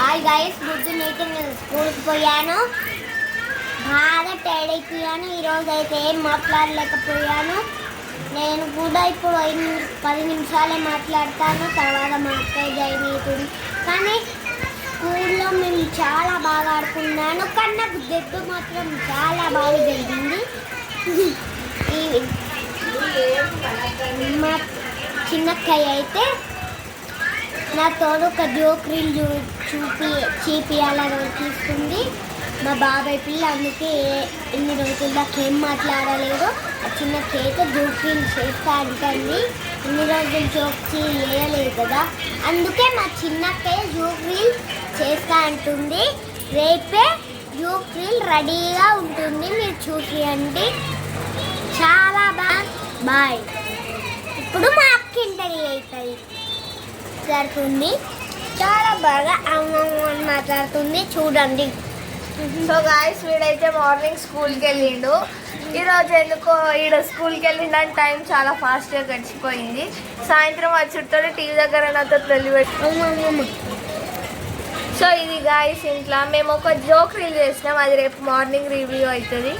Hi guys, పొద్దున్నైతే నేను స్కూల్కి పోయాను. బాగా టైర్డ్ అయిపోయాను. ఈరోజు అయితే ఏం మాట్లాడలేకపోయాను. నేను కూడా ఇప్పుడు 10 నిమిషాలే మాట్లాడతాను. తర్వాత మా అక్కయ్య జాయిన్ అవుతుంది. కానీ స్కూల్లో మేము చాలా బాగా ఆడుకున్నాను. కానీ నాకు దెబ్బ మాత్రం చాలా బాగా జరిగింది. మా చిన్నక్కయ్య అయితే నా తోడు ఒక జోక్ రీల్ చూపియాలని తీసుకుంది. మా బాబాయ్ పిల్ల అందుకే ఎన్ని రోజుల దాకా ఏం మాట్లాడలేదు. ఆ చిన్న కేక్ జోక్ రీల్ చేస్తా అంటుంది. ఇన్ని రోజులు జోక్ చేయలేదు కదా, అందుకే మా చిన్నక్కయ్య జోక్ రీల్ చేస్తా అంటుంది. రేపే జోక్ రీల్ రెడీగా ఉంటుంది, మీరు చూసియండి. చాలా బాయ్. ఇప్పుడు మా అక్క ఇంటర్వ్యూ అవుతుంది మాట్లాడుతుంది. చాలా బాగా అని మాట్లాడుతుంది, చూడండి. సో గాయస్, వీడైతే మార్నింగ్ స్కూల్కి వెళ్ళిండు. ఈరోజు ఎందుకో స్కూల్కి వెళ్ళిండని టైం చాలా ఫాస్ట్గా గడిచిపోయింది. సాయంత్రం ఆ చుట్టూ టీవీ దగ్గర నాతో పెట్టి. సో ఇది గాయస్, ఇంట్లో మేము ఒక జోక్ రీల్ చేసినాం. అది రేపు మార్నింగ్ రివ్యూ అవుతుంది.